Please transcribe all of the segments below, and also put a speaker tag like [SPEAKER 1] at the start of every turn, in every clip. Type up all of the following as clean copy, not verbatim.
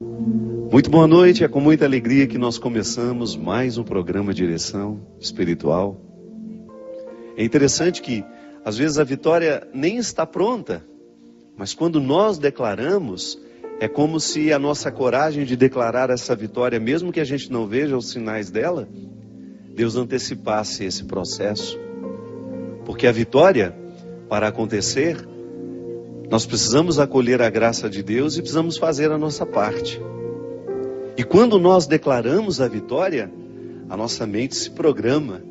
[SPEAKER 1] Muito boa noite, é com muita alegria que nós começamos mais um programa Direção Espiritual. É interessante que às vezes a vitória nem está pronta, mas quando nós declaramos, é como se a nossa coragem de declarar essa vitória, mesmo que a gente não veja os sinais dela, Deus antecipasse esse processo. Porque a vitória, para acontecer, nós precisamos acolher a graça de Deus e precisamos fazer a nossa parte. E quando nós declaramos a vitória, a nossa mente se programa.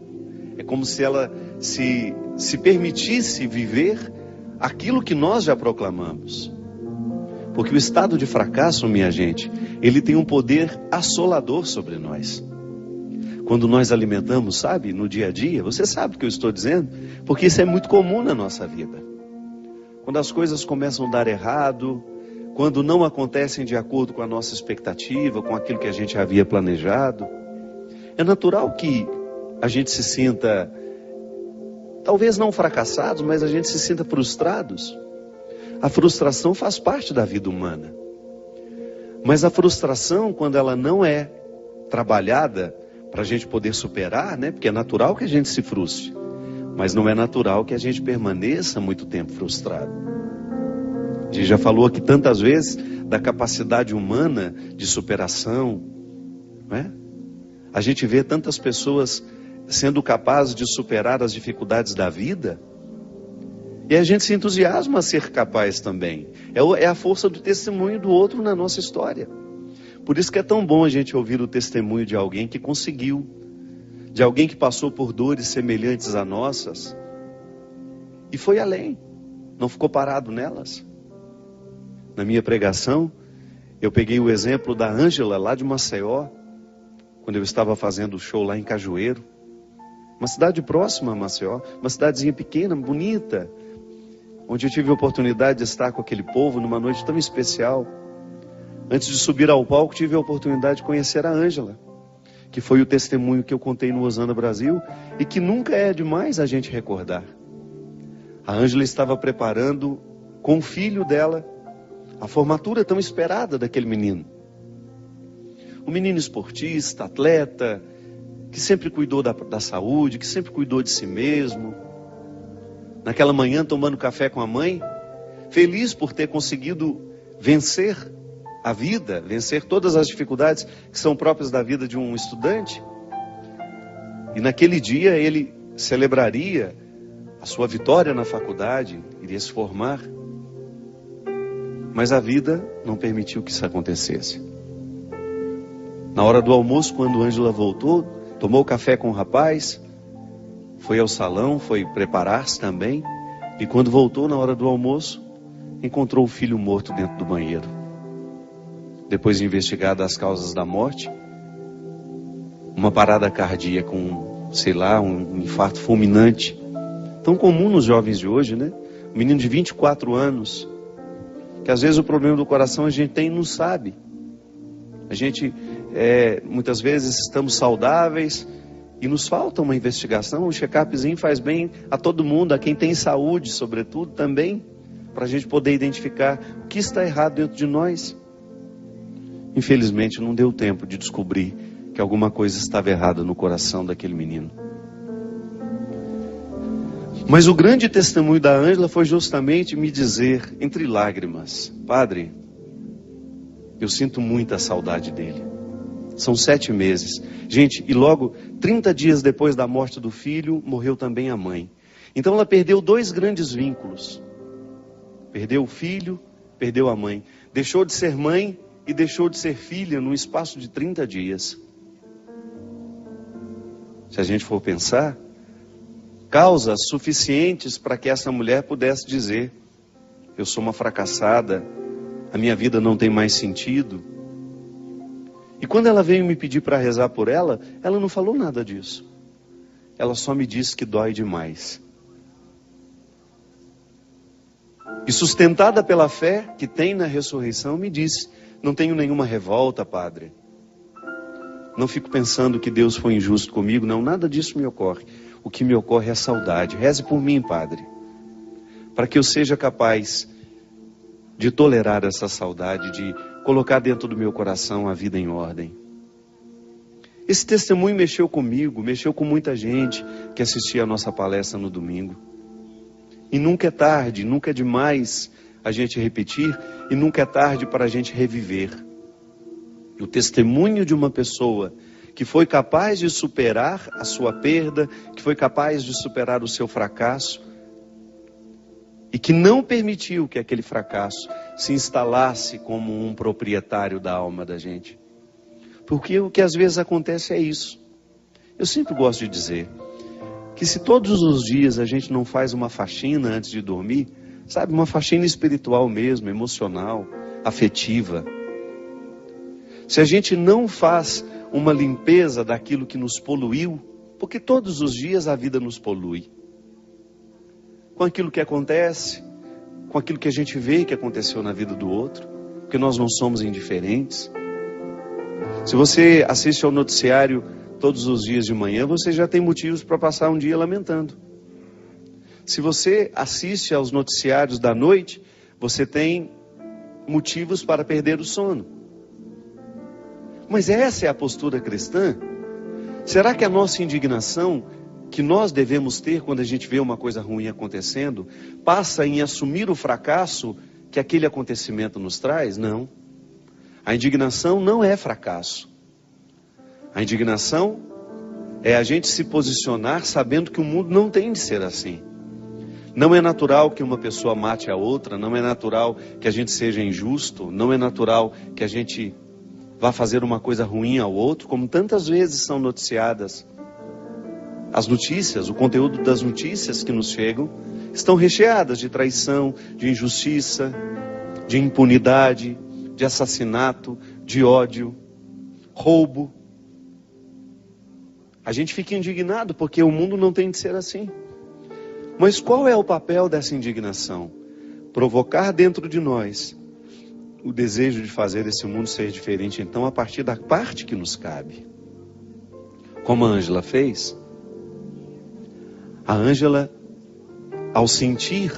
[SPEAKER 1] É como se ela se permitisse viver aquilo que nós já proclamamos. Porque o estado de fracasso, minha gente, ele tem um poder assolador sobre nós. Quando nós alimentamos, sabe, no dia a dia, você sabe o que eu estou dizendo? Porque isso é muito comum na nossa vida. Quando as coisas começam a dar errado, quando não acontecem de acordo com a nossa expectativa, com aquilo que a gente havia planejado, é natural que a gente se sinta, talvez não fracassados, mas a gente se sinta frustrados. A frustração faz parte da vida humana. Mas a frustração, quando ela não é trabalhada para a gente poder superar, né? Porque é natural que a gente se frustre, mas não é natural que a gente permaneça muito tempo frustrado. A gente já falou aqui tantas vezes da capacidade humana de superação, não é? A gente vê tantas pessoas sendo capazes de superar as dificuldades da vida, e a gente se entusiasma a ser capaz também. É a força do testemunho do outro na nossa história. Por isso que é tão bom a gente ouvir o testemunho de alguém que conseguiu, de alguém que passou por dores semelhantes a nossas, e foi além, não ficou parado nelas. Na minha pregação, eu peguei o exemplo da Ângela, lá de Maceió, quando eu estava fazendo o show lá em Cajueiro. Uma cidade próxima a Maceió, uma cidadezinha pequena, bonita, onde eu tive a oportunidade de estar com aquele povo numa noite tão especial. Antes de subir ao palco, tive a oportunidade de conhecer a Ângela, que foi o testemunho que eu contei no Osana Brasil, e que nunca é demais a gente recordar. A Ângela estava preparando com o filho dela a formatura tão esperada daquele menino. Um menino esportista, atleta, que sempre cuidou da saúde, que sempre cuidou de si mesmo. Naquela manhã, tomando café com a mãe, feliz por ter conseguido vencer a vida, vencer todas as dificuldades que são próprias da vida de um estudante. E naquele dia ele celebraria a sua vitória na faculdade, iria se formar. Mas a vida não permitiu que isso acontecesse. Na hora do almoço, quando Ângela voltou, tomou café com o rapaz, foi ao salão, foi preparar-se também, e quando voltou na hora do almoço, encontrou o filho morto dentro do banheiro. Depois de investigadas as causas da morte, uma parada cardíaca, um infarto fulminante, tão comum nos jovens de hoje, né? Um menino de 24 anos, que às vezes o problema do coração a gente tem e não sabe. A gente, muitas vezes estamos saudáveis e nos falta uma investigação, um check-upzinho faz bem a todo mundo, a quem tem saúde, sobretudo, também, para a gente poder identificar o que está errado dentro de nós. Infelizmente não deu tempo de descobrir que alguma coisa estava errada no coração daquele menino. Mas o grande testemunho da Ângela foi justamente me dizer, entre lágrimas: Padre, eu sinto muita saudade dele. São 7 meses. Gente, e logo 30 dias depois da morte do filho, morreu também a mãe. Então ela perdeu 2 grandes vínculos. Perdeu o filho, perdeu a mãe. Deixou de ser mãe e deixou de ser filha num espaço de 30 dias. Se a gente for pensar, causas suficientes para que essa mulher pudesse dizer: eu sou uma fracassada, a minha vida não tem mais sentido. E quando ela veio me pedir para rezar por ela, ela não falou nada disso. Ela só me disse que dói demais. E sustentada pela fé que tem na ressurreição, me disse: não tenho nenhuma revolta, Padre. Não fico pensando que Deus foi injusto comigo, não, nada disso me ocorre. O que me ocorre é a saudade. Reze por mim, Padre, para que eu seja capaz de tolerar essa saudade, de colocar dentro do meu coração a vida em ordem. Esse testemunho mexeu comigo, mexeu com muita gente que assistia a nossa palestra no domingo. E nunca é tarde, nunca é demais a gente repetir, e nunca é tarde para a gente reviver. O testemunho de uma pessoa que foi capaz de superar a sua perda, que foi capaz de superar o seu fracasso, e que não permitiu que aquele fracasso se instalasse como um proprietário da alma da gente. Porque o que às vezes acontece é isso. Eu sempre gosto de dizer que se todos os dias a gente não faz uma faxina antes de dormir, sabe, uma faxina espiritual mesmo, emocional, afetiva. Se a gente não faz uma limpeza daquilo que nos poluiu, porque todos os dias a vida nos polui. Com aquilo que acontece, com aquilo que a gente vê que aconteceu na vida do outro, porque nós não somos indiferentes. Se você assiste ao noticiário todos os dias de manhã, você já tem motivos para passar um dia lamentando. Se você assiste aos noticiários da noite, você tem motivos para perder o sono. Mas essa é a postura cristã? Será que a nossa indignação, que nós devemos ter quando a gente vê uma coisa ruim acontecendo, passa em assumir o fracasso que aquele acontecimento nos traz? Não. A indignação não é fracasso. A indignação é a gente se posicionar sabendo que o mundo não tem de ser assim. Não é natural que uma pessoa mate a outra, não é natural que a gente seja injusto, não é natural que a gente vá fazer uma coisa ruim ao outro, como tantas vezes são noticiadas. As notícias, o conteúdo das notícias que nos chegam, estão recheadas de traição, de injustiça, de impunidade, de assassinato, de ódio, roubo. A gente fica indignado porque o mundo não tem de ser assim. Mas qual é o papel dessa indignação? Provocar dentro de nós o desejo de fazer esse mundo ser diferente, então, a partir da parte que nos cabe. Como a Ângela fez. A Ângela, ao sentir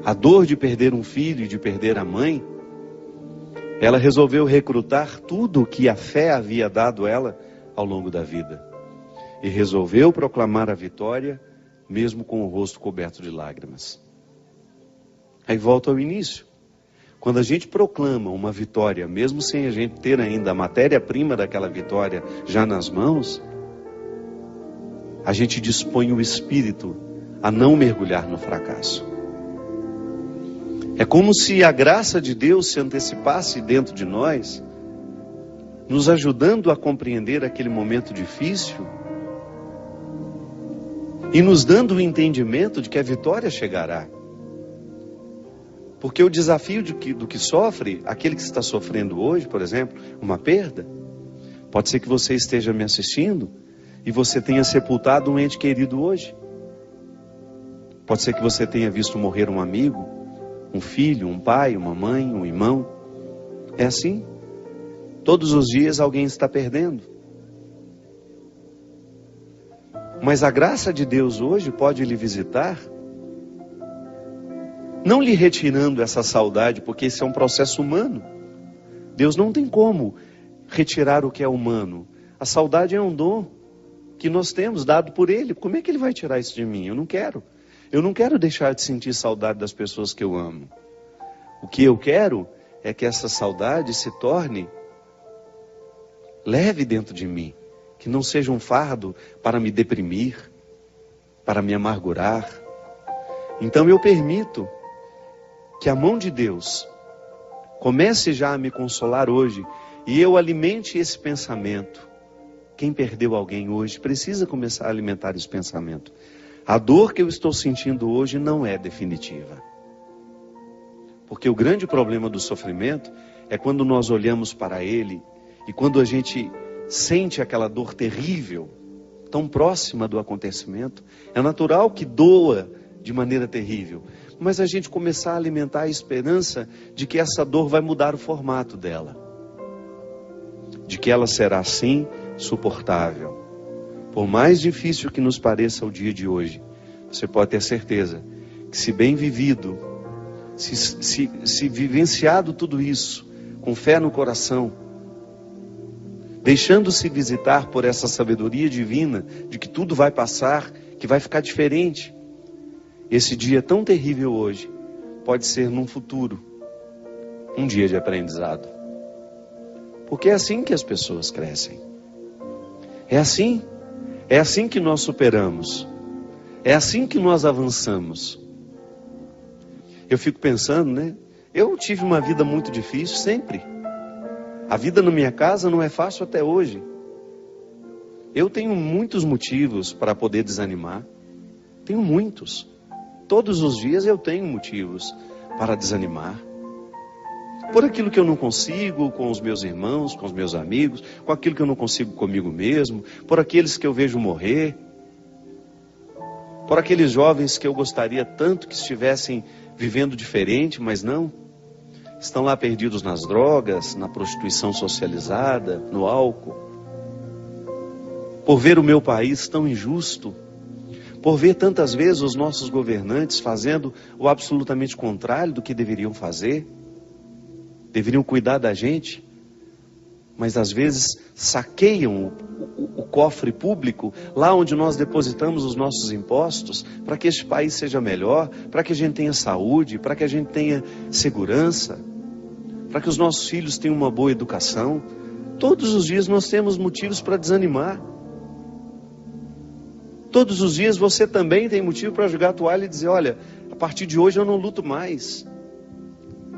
[SPEAKER 1] a dor de perder um filho e de perder a mãe, ela resolveu recrutar tudo o que a fé havia dado ela ao longo da vida. E resolveu proclamar a vitória, mesmo com o rosto coberto de lágrimas. Aí volta ao início. Quando a gente proclama uma vitória, mesmo sem a gente ter ainda a matéria-prima daquela vitória já nas mãos, a gente dispõe o espírito a não mergulhar no fracasso. É como se a graça de Deus se antecipasse dentro de nós, nos ajudando a compreender aquele momento difícil e nos dando o entendimento de que a vitória chegará. Porque o desafio do que sofre, aquele que está sofrendo hoje, por exemplo, uma perda, pode ser que você esteja me assistindo e você tenha sepultado um ente querido hoje. Pode ser que você tenha visto morrer um amigo, um filho, um pai, uma mãe, um irmão. É assim. Todos os dias alguém está perdendo. Mas a graça de Deus hoje pode lhe visitar, não lhe retirando essa saudade, porque esse é um processo humano. Deus não tem como retirar o que é humano. A saudade é um dom que nós temos dado por Ele. Como é que Ele vai tirar isso de mim? Eu não quero. Eu não quero deixar de sentir saudade das pessoas que eu amo. O que eu quero é que essa saudade se torne leve dentro de mim. Que não seja um fardo para me deprimir, para me amargurar. Então eu permito que a mão de Deus comece já a me consolar hoje e eu alimente esse pensamento. Quem perdeu alguém hoje precisa começar a alimentar esse pensamento. A dor que eu estou sentindo hoje não é definitiva. Porque o grande problema do sofrimento é quando nós olhamos para ele e quando a gente sente aquela dor terrível, tão próxima do acontecimento, é natural que doa de maneira terrível. Mas a gente começar a alimentar a esperança de que essa dor vai mudar o formato dela. De que ela será sim suportável. Por mais difícil que nos pareça o dia de hoje, você pode ter certeza que se bem vivido, se vivenciado tudo isso, com fé no coração, deixando-se visitar por essa sabedoria divina de que tudo vai passar, que vai ficar diferente. Esse dia tão terrível hoje pode ser num futuro um dia de aprendizado. Porque é assim que as pessoas crescem. É assim que nós superamos. É assim que nós avançamos. Eu fico pensando, né? Eu tive uma vida muito difícil sempre. A vida na minha casa não é fácil até hoje. Eu tenho muitos motivos para poder desanimar. Tenho muitos. Todos os dias eu tenho motivos para desanimar. Por aquilo que eu não consigo com os meus irmãos, com os meus amigos, com aquilo que eu não consigo comigo mesmo, por aqueles que eu vejo morrer, por aqueles jovens que eu gostaria tanto que estivessem vivendo diferente, mas não. Estão lá perdidos nas drogas, na prostituição socializada, no álcool. Por ver o meu país tão injusto, por ver tantas vezes os nossos governantes fazendo o absolutamente contrário do que deveriam fazer. Deveriam cuidar da gente, mas às vezes saqueiam o cofre público, lá onde nós depositamos os nossos impostos, para que este país seja melhor, para que a gente tenha saúde, para que a gente tenha segurança, para que os nossos filhos tenham uma boa educação. Todos os dias nós temos motivos para desanimar. Todos os dias você também tem motivo para jogar a toalha e dizer, olha, a partir de hoje eu não luto mais.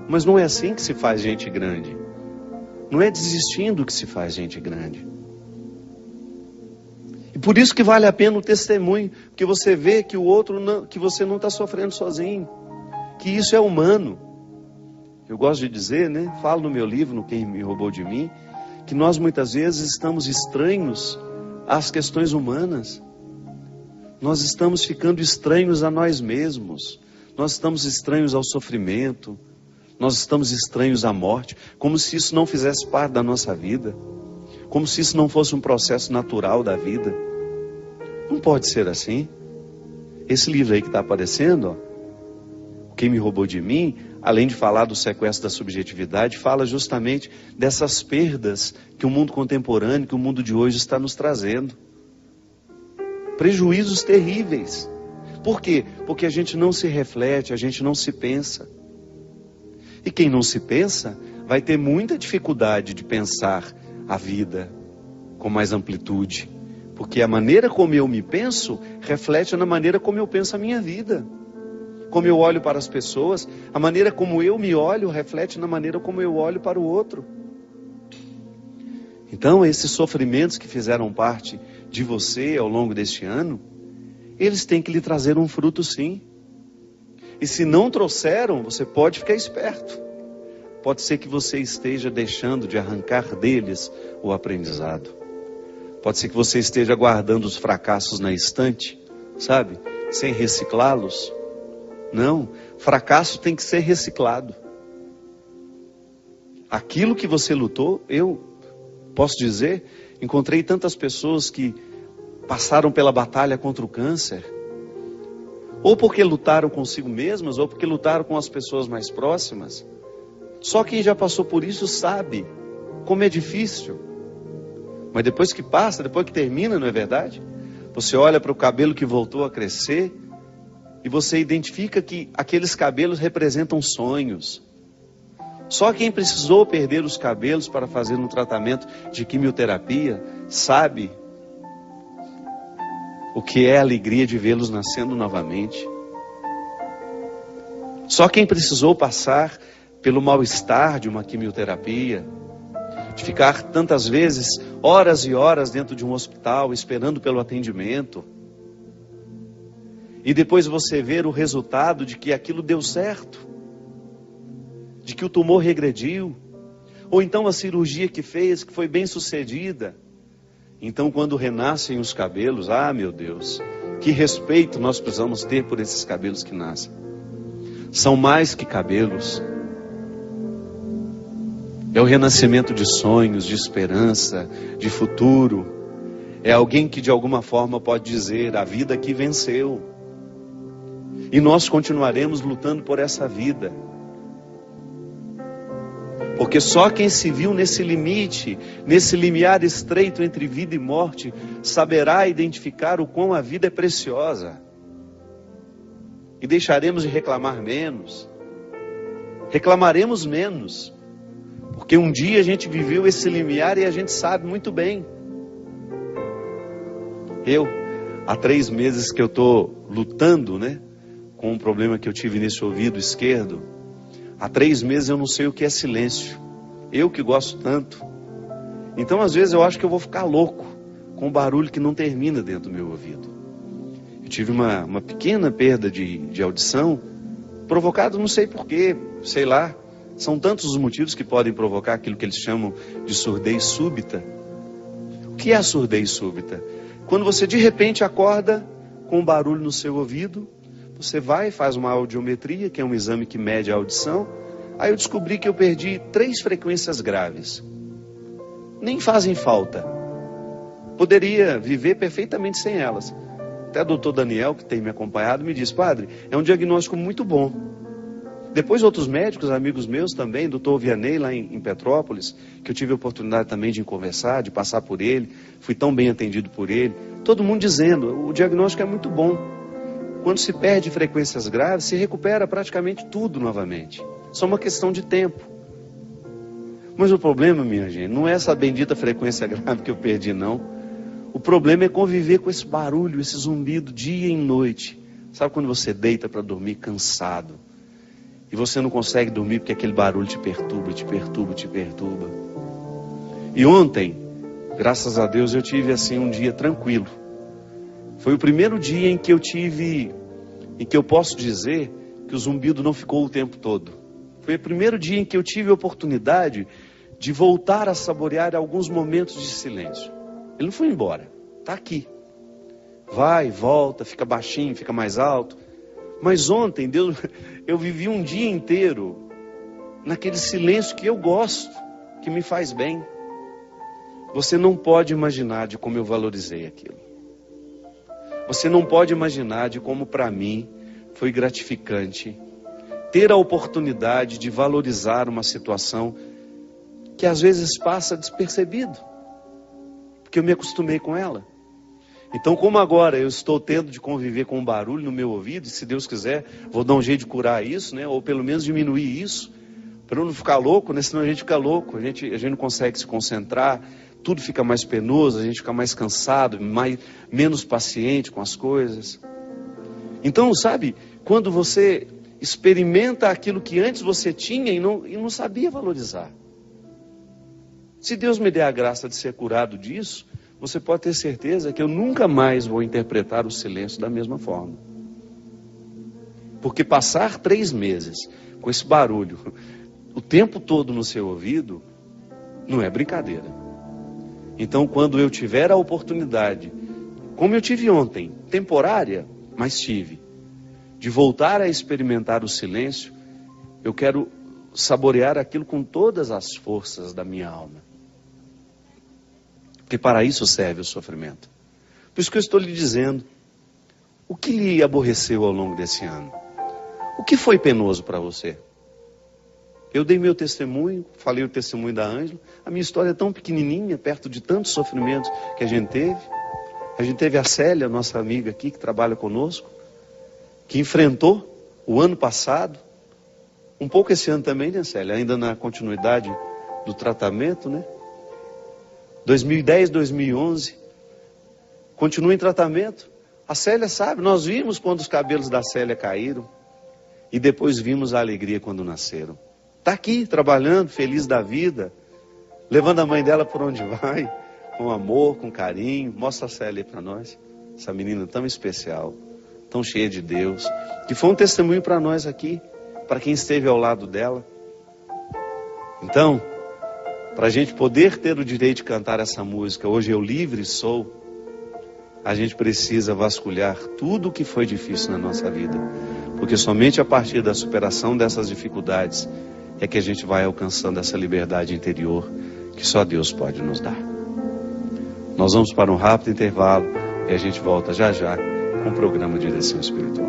[SPEAKER 1] Mas não é assim que se faz gente grande. Não é desistindo que se faz gente grande. E por isso que vale a pena o testemunho, porque você vê que o outro não, que você não está sofrendo sozinho, que isso é humano. Eu gosto de dizer, né? Falo no meu livro, no Quem Me Roubou de Mim, que nós muitas vezes estamos estranhos às questões humanas. Nós estamos ficando estranhos a nós mesmos. Nós estamos estranhos ao sofrimento. Nós estamos estranhos à morte, como se isso não fizesse parte da nossa vida, como se isso não fosse um processo natural da vida. Não pode ser assim. Esse livro aí que está aparecendo, ó, Quem Me Roubou de Mim, além de falar do sequestro da subjetividade, fala justamente dessas perdas que o mundo contemporâneo, que o mundo de hoje está nos trazendo. Prejuízos terríveis. Por quê? Porque a gente não se reflete, a gente não se pensa. E quem não se pensa, vai ter muita dificuldade de pensar a vida com mais amplitude. Porque a maneira como eu me penso, reflete na maneira como eu penso a minha vida. Como eu olho para as pessoas, a maneira como eu me olho, reflete na maneira como eu olho para o outro. Então, esses sofrimentos que fizeram parte de você ao longo deste ano, eles têm que lhe trazer um fruto sim. E se não trouxeram, você pode ficar esperto. Pode ser que você esteja deixando de arrancar deles o aprendizado. Pode ser que você esteja guardando os fracassos na estante, sabe? Sem reciclá-los. Não, fracasso tem que ser reciclado. Aquilo que você lutou, eu posso dizer, encontrei tantas pessoas que passaram pela batalha contra o câncer, ou porque lutaram consigo mesmas, ou porque lutaram com as pessoas mais próximas. Só quem já passou por isso sabe como é difícil. Mas depois que passa, depois que termina, não é verdade? Você olha para o cabelo que voltou a crescer e você identifica que aqueles cabelos representam sonhos. Só quem precisou perder os cabelos para fazer um tratamento de quimioterapia sabe o que é a alegria de vê-los nascendo novamente. Só quem precisou passar pelo mal-estar de uma quimioterapia, de ficar tantas vezes horas e horas dentro de um hospital esperando pelo atendimento, e depois você ver o resultado de que aquilo deu certo, de que o tumor regrediu, ou então a cirurgia que fez, que foi bem sucedida. Então quando renascem os cabelos, meu Deus, que respeito nós precisamos ter por esses cabelos que nascem. São mais que cabelos. É o renascimento de sonhos, de esperança, de futuro. É alguém que de alguma forma pode dizer, a vida aqui venceu. E nós continuaremos lutando por essa vida. Porque só quem se viu nesse limite, nesse limiar estreito entre vida e morte, saberá identificar o quão a vida é preciosa. E deixaremos de reclamar menos. Reclamaremos menos. Porque um dia a gente viveu esse limiar e a gente sabe muito bem. Há 3 meses que eu estou lutando, com um problema que eu tive nesse ouvido esquerdo. Há 3 meses eu não sei o que é silêncio. Eu que gosto tanto. Então às vezes eu acho que eu vou ficar louco com um barulho que não termina dentro do meu ouvido. Eu tive uma pequena perda de audição, provocado não sei porquê, sei lá. São tantos os motivos que podem provocar aquilo que eles chamam de surdez súbita. O que é a surdez súbita? Quando você de repente acorda com um barulho no seu ouvido, você vai e faz uma audiometria, que é um exame que mede a audição. Aí eu descobri que eu perdi 3 frequências graves. Nem fazem falta. Poderia viver perfeitamente sem elas. Até o doutor Daniel, que tem me acompanhado, me disse: padre, é um diagnóstico muito bom. Depois outros médicos, amigos meus também, doutor Vianney lá em Petrópolis, que eu tive a oportunidade também de conversar, de passar por ele, fui tão bem atendido por ele, todo mundo dizendo, o diagnóstico é muito bom. Quando se perde frequências graves, se recupera praticamente tudo novamente. Só uma questão de tempo. Mas o problema, minha gente, não é essa bendita frequência grave que eu perdi, não. O problema é conviver com esse barulho, esse zumbido dia e noite. Sabe quando você deita para dormir cansado? E você não consegue dormir porque aquele barulho te perturba, te perturba, te perturba. E ontem, graças a Deus, eu tive assim um dia tranquilo. Foi o primeiro dia em que eu posso dizer que o zumbido não ficou o tempo todo. Foi o primeiro dia em que eu tive a oportunidade de voltar a saborear alguns momentos de silêncio. Ele não foi embora, está aqui. Vai, volta, fica baixinho, fica mais alto. Mas ontem, eu vivi um dia inteiro naquele silêncio que eu gosto, que me faz bem. Você não pode imaginar de como eu valorizei aquilo. Você não pode imaginar de como para mim foi gratificante ter a oportunidade de valorizar uma situação que às vezes passa despercebido, porque eu me acostumei com ela. Então, como agora eu estou tendo de conviver com um barulho no meu ouvido, e se Deus quiser, vou dar um jeito de curar isso, ou pelo menos diminuir isso, para eu não ficar louco, senão a gente fica louco, a gente não consegue se concentrar, tudo fica mais penoso, a gente fica mais cansado, menos paciente com as coisas. Então, sabe, quando você experimenta aquilo que antes você tinha e não sabia valorizar. Se Deus me der a graça de ser curado disso, você pode ter certeza que eu nunca mais vou interpretar o silêncio da mesma forma. Porque passar 3 meses com esse barulho o tempo todo no seu ouvido não é brincadeira. Então, quando eu tiver a oportunidade, como eu tive ontem, temporária, mas tive, de voltar a experimentar o silêncio, eu quero saborear aquilo com todas as forças da minha alma. Porque para isso serve o sofrimento. Por isso que eu estou lhe dizendo, o que lhe aborreceu ao longo desse ano? O que foi penoso para você? Eu dei meu testemunho, falei o testemunho da Ângela. A minha história é tão pequenininha, perto de tantos sofrimentos que a gente teve. A gente teve a Célia, nossa amiga aqui, que trabalha conosco, que enfrentou o ano passado, um pouco esse ano também, né, Célia? Ainda na continuidade do tratamento, 2010, 2011, continua em tratamento. A Célia sabe, nós vimos quando os cabelos da Célia caíram e depois vimos a alegria quando nasceram. Está aqui, trabalhando, feliz da vida, levando a mãe dela por onde vai, com amor, com carinho. Mostra a Célia aí para nós, essa menina tão especial, tão cheia de Deus, que foi um testemunho para nós aqui, para quem esteve ao lado dela. Então, para a gente poder ter o direito de cantar essa música, Hoje Eu Livre Sou, a gente precisa vasculhar tudo o que foi difícil na nossa vida. Porque somente a partir da superação dessas dificuldades é que a gente vai alcançando essa liberdade interior que só Deus pode nos dar. Nós vamos para um rápido intervalo e a gente volta já já com o programa Direção Espiritual.